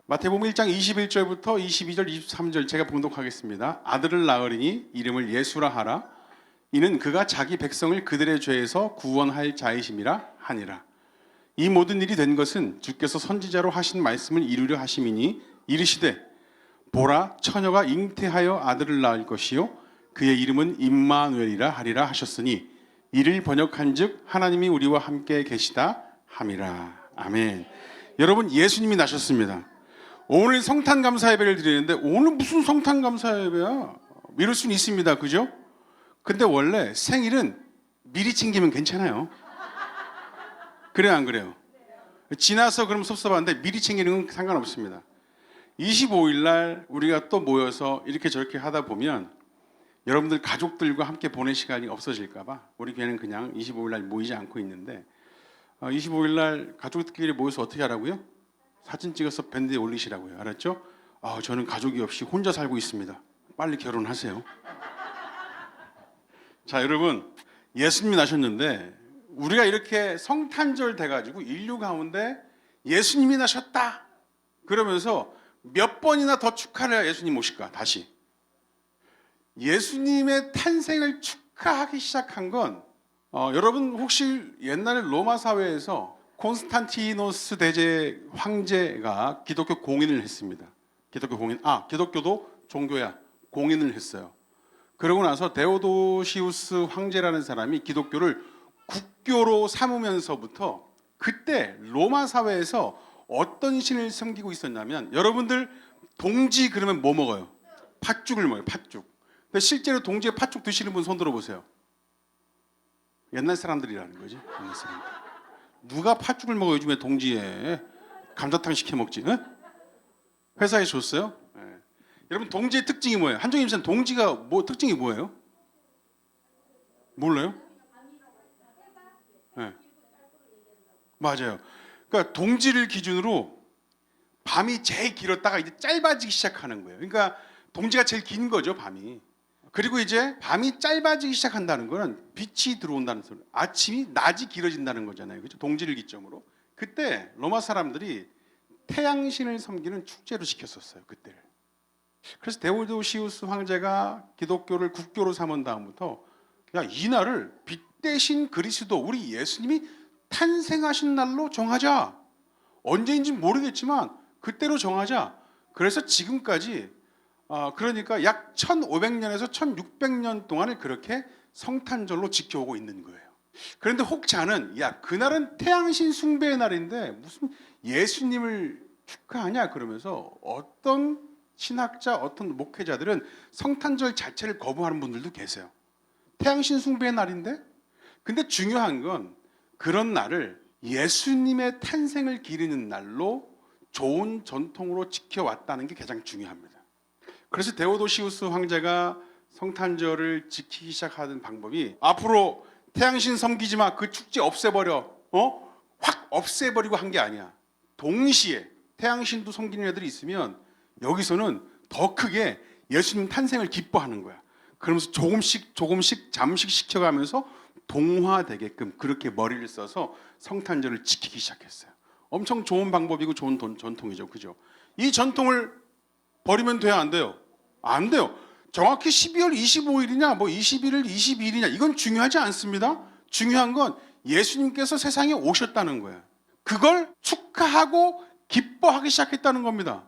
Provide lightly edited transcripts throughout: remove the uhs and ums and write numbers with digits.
마태복음 1장 21절부터 22절, 23절 제가 봉독하겠습니다. 아들을 낳으리니 이름을 예수라 하라. 이는 그가 자기 백성을 그들의 죄에서 구원할 자이심이라 하니라. 이 모든 일이 된 것은 주께서 선지자로 하신 말씀을 이루려 하심이니 이르시되 보라 처녀가 잉태하여 아들을 낳을 것이요 그의 이름은 임마누엘이라 하리라 하셨으니 이를 번역한즉 하나님이 우리와 함께 계시다 함이라. 아멘. 여러분, 예수님이 나셨습니다. 오늘 성탄 감사 예배를 드리는데 오늘 무슨 성탄 감사 예배야? 이럴 수는 있습니다. 그죠? 근데 원래 생일은 미리 챙기면 괜찮아요. 그래요, 안 그래요? 지나서 그럼 섭섭한데 미리 챙기는 건 상관없습니다. 25일 날 우리가 또 모여서 이렇게 저렇게 하다 보면 여러분들 가족들과 함께 보낼 시간이 없어질까 봐 우리 교회는 그냥 25일 날 모이지 않고 있는데 25일 날 가족들끼리 모여서 어떻게 하라고요? 사진 찍어서 밴드에 올리시라고요. 알았죠? 저는 가족이 없이 혼자 살고 있습니다. 빨리 결혼하세요. 자, 여러분, 예수님이 나셨는데 우리가 이렇게 성탄절 돼가지고 인류 가운데 예수님이 나셨다 그러면서 몇 번이나 더 축하를 해야 예수님 오실까? 다시 예수님의 탄생을 축하하기 시작한 건 여러분 혹시 옛날에 로마 사회에서 콘스탄티노스 대제 황제가 기독교 공인을 했습니다. 기독교 공인. 기독교도 종교야. 공인을 했어요. 그러고 나서 데오도시우스 황제라는 사람이 기독교를 국교로 삼으면서부터 그때 로마 사회에서 어떤 신을 섬기고 있었냐면 여러분들 동지 그러면 뭐 먹어요? 팥죽을 먹어요. 팥죽. 근데 실제로 동지에 팥죽 드시는 분 손 들어보세요. 옛날 사람들이라는 거지. 옛날 사람들. 누가 팥죽을 먹어 요즘에 동지에 감자탕 시켜 먹지? 에? 회사에 줬어요? 네. 여러분 동지의 특징이 뭐예요? 한정임 씨는 동지가 특징이 뭐예요? 몰라요? 네. 맞아요. 그러니까 동지를 기준으로 밤이 제일 길었다가 이제 짧아지기 시작하는 거예요. 그러니까 동지가 제일 긴 거죠, 밤이. 그리고 이제 밤이 짧아지기 시작한다는 거는 빛이 들어온다는 소리. 낮이 길어진다는 거잖아요. 그렇죠? 동지를 기점으로. 그때 로마 사람들이 태양신을 섬기는 축제로 지켰었어요. 그때를. 그래서 데오도시우스 황제가 기독교를 국교로 삼은 다음부터 이 날을 빛 대신 그리스도 우리 예수님이 탄생하신 날로 정하자. 언제인지 모르겠지만 그때로 정하자. 그래서 지금까지 그러니까 약 1500년에서 1600년 동안을 그렇게 성탄절로 지켜오고 있는 거예요. 그런데 혹자는 그날은 태양신 숭배의 날인데 무슨 예수님을 축하하냐 그러면서 어떤 신학자, 어떤 목회자들은 성탄절 자체를 거부하는 분들도 계세요. 태양신 숭배의 날인데? 근데 중요한 건 그런 날을 예수님의 탄생을 기리는 날로 좋은 전통으로 지켜왔다는 게 가장 중요합니다. 그래서 데오도시우스 황제가 성탄절을 지키기 시작하는 방법이 앞으로 태양신 섬기지 마. 그 축제 없애버려. 확 없애버리고 한 게 아니야. 동시에 태양신도 섬기는 애들이 있으면 여기서는 더 크게 예수님 탄생을 기뻐하는 거야. 그러면서 조금씩 잠식시켜가면서 동화되게끔 그렇게 머리를 써서 성탄절을 지키기 시작했어요. 엄청 좋은 방법이고 좋은 전통이죠. 그죠? 이 전통을 버리면 돼요, 안 돼요? 안 돼요. 정확히 12월 25일이냐, 21일, 22일이냐 이건 중요하지 않습니다. 중요한 건 예수님께서 세상에 오셨다는 거예요. 그걸 축하하고 기뻐하기 시작했다는 겁니다.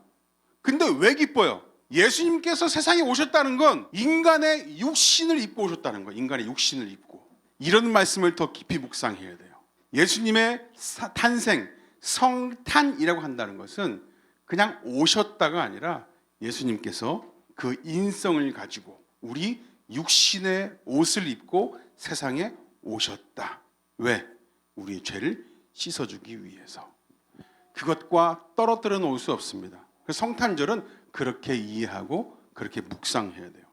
근데 왜 기뻐요? 예수님께서 세상에 오셨다는 건 인간의 육신을 입고 오셨다는 거예요. 인간의 육신을 입고. 이런 말씀을 더 깊이 묵상해야 돼요. 예수님의 탄생, 성탄이라고 한다는 것은 그냥 오셨다가 아니라 예수님께서 그 인성을 가지고 우리 육신의 옷을 입고 세상에 오셨다. 왜? 우리의 죄를 씻어주기 위해서. 그것과 떨어뜨려 놓을 수 없습니다. 그래서 성탄절은 그렇게 이해하고 그렇게 묵상해야 돼요.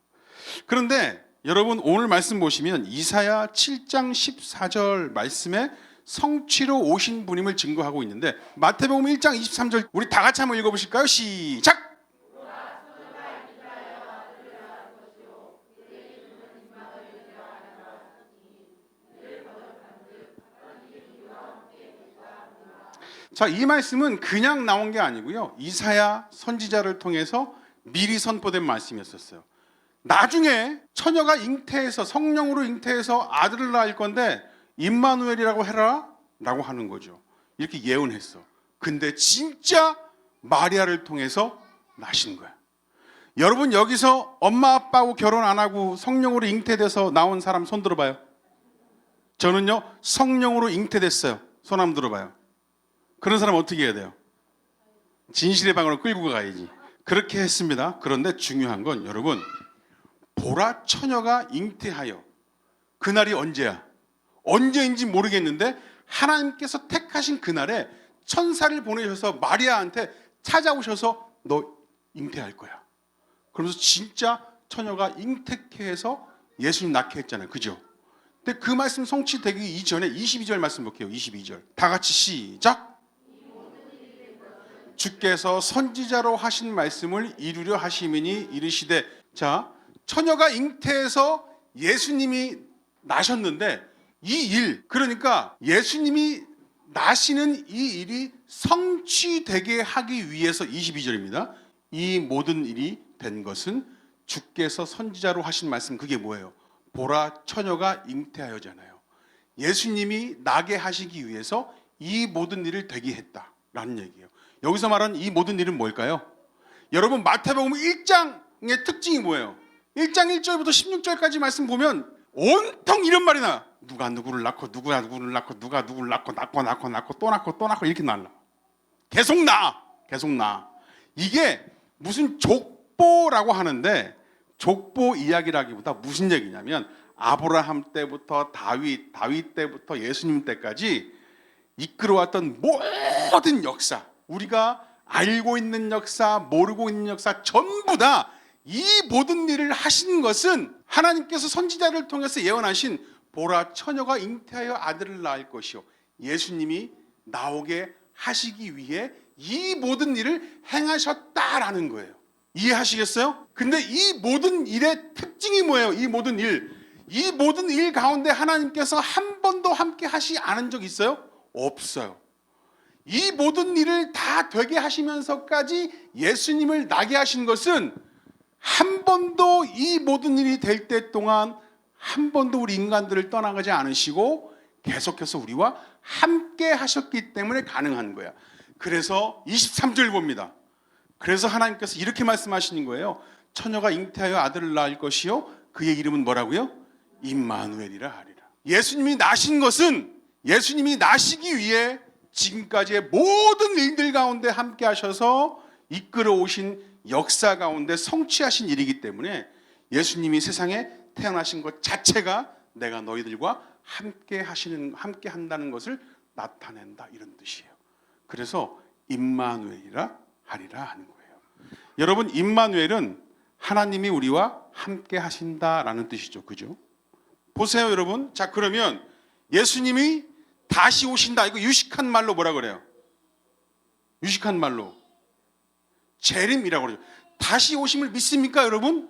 그런데 여러분 오늘 말씀 보시면 이사야 7장 14절 말씀에 성취로 오신 분임을 증거하고 있는데 마태복음 1장 23절 우리 다 같이 한번 읽어보실까요? 시작! 자, 이 말씀은 그냥 나온 게 아니고요. 이사야 선지자를 통해서 미리 선포된 말씀이었어요. 나중에 처녀가 잉태해서 성령으로 잉태해서 아들을 낳을 건데 임마누엘이라고 해라 라고 하는 거죠. 이렇게 예언했어. 근데 진짜 마리아를 통해서 나신 거야. 여러분, 여기서 엄마 아빠하고 결혼 안 하고 성령으로 잉태돼서 나온 사람 손 들어봐요. 저는요, 성령으로 잉태됐어요. 손 한번 들어봐요. 그런 사람 어떻게 해야 돼요? 진실의 방으로 끌고 가야지. 그렇게 했습니다. 그런데 중요한 건 여러분, 보라 처녀가 잉태하여, 그날이 언제야? 언제인지 모르겠는데 하나님께서 택하신 그날에 천사를 보내셔서 마리아한테 찾아오셔서 너 잉태할 거야. 그러면서 진짜 처녀가 잉태케 해서 예수님 낳게 했잖아요. 그죠? 근데 그 말씀 성취되기 이전에 22절 말씀 볼게요. 22절. 다 같이 시작. 주께서 선지자로 하신 말씀을 이루려 하심이니 이르시되. 자, 처녀가 잉태해서 예수님이 나셨는데 이 일, 그러니까 예수님이 나시는 이 일이 성취되게 하기 위해서 22절입니다. 이 모든 일이 된 것은 주께서 선지자로 하신 말씀, 그게 뭐예요? 보라 처녀가 잉태하여잖아요. 예수님이 나게 하시기 위해서 이 모든 일을 되게 했다라는 얘기예요. 여기서 말하는 이 모든 일은 뭘까요? 여러분, 마태복음 1장의 특징이 뭐예요? 1장 1절부터 16절까지 말씀 보면 온통 이런 말이 나요. 누가 누구를 낳고 누가 누구를 낳고 누가 누구를 낳고 낳고 또 낳고 이렇게 날라. 계속 나. 이게 무슨 족보라고 하는데, 족보 이야기라기보다 무슨 얘기냐면 아브라함 때부터 다윗 때부터 예수님 때까지 이끌어왔던 모든 역사, 우리가 알고 있는 역사, 모르고 있는 역사 전부 다 이 모든 일을 하신 것은 하나님께서 선지자를 통해서 예언하신 보라 처녀가 잉태하여 아들을 낳을 것이요, 예수님이 나오게 하시기 위해 이 모든 일을 행하셨다라는 거예요. 이해하시겠어요? 근데 이 모든 일의 특징이 뭐예요? 이 모든 일 가운데 하나님께서 한 번도 함께 하시지 않은 적 있어요? 없어요. 이 모든 일을 다 되게 하시면서까지 예수님을 나게 하신 것은 한 번도 이 모든 일이 될 때 동안 한 번도 우리 인간들을 떠나가지 않으시고 계속해서 우리와 함께 하셨기 때문에 가능한 거야. 그래서 23절 봅니다. 그래서 하나님께서 이렇게 말씀하시는 거예요. 처녀가 잉태하여 아들을 낳을 것이요, 그의 이름은 뭐라고요? 임마누엘이라 하리라. 예수님이 나신 것은 예수님이 나시기 위해 지금까지의 모든 일들 가운데 함께 하셔서 이끌어 오신 역사 가운데 성취하신 일이기 때문에 예수님이 세상에 태어나신 것 자체가 내가 너희들과 함께 한다는 것을 나타낸다, 이런 뜻이에요. 그래서 임마누엘이라 하리라 하는 거예요. 여러분, 임마누엘은 하나님이 우리와 함께 하신다라는 뜻이죠. 그죠? 보세요, 여러분. 자, 그러면 예수님이 다시 오신다, 이거 유식한 말로 뭐라 그래요? 유식한 말로 재림이라고 그러죠. 다시 오심을 믿습니까, 여러분?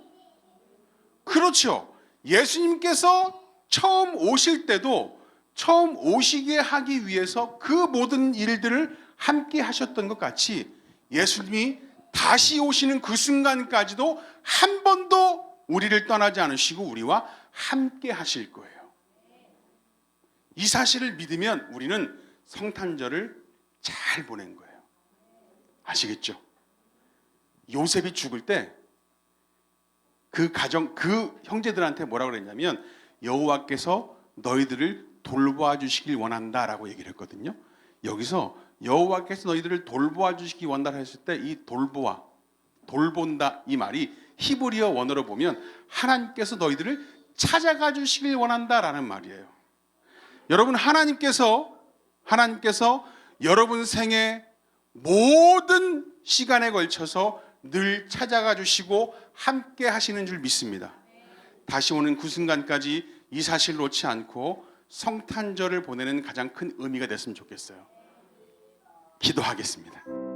그렇죠. 예수님께서 처음 오실 때도 처음 오시게 하기 위해서 그 모든 일들을 함께 하셨던 것 같이 예수님이 다시 오시는 그 순간까지도 한 번도 우리를 떠나지 않으시고 우리와 함께 하실 거예요. 이 사실을 믿으면 우리는 성탄절을 잘 보낸 거예요. 아시겠죠? 요셉이 죽을 때 그 가정, 그 형제들한테 뭐라고 그랬냐면 여호와께서 너희들을 돌보아 주시길 원한다라고 얘기를 했거든요. 여기서 여호와께서 너희들을 돌보아 주시기 원한다 했을 때 이 돌보아, 돌본다, 이 말이 히브리어 원어로 보면 하나님께서 너희들을 찾아가 주시길 원한다라는 말이에요. 여러분, 하나님께서 여러분 생애 모든 시간에 걸쳐서 늘 찾아가 주시고 함께 하시는 줄 믿습니다. 다시 오는 그 순간까지 이 사실 놓지 않고 성탄절을 보내는 가장 큰 의미가 됐으면 좋겠어요. 기도하겠습니다.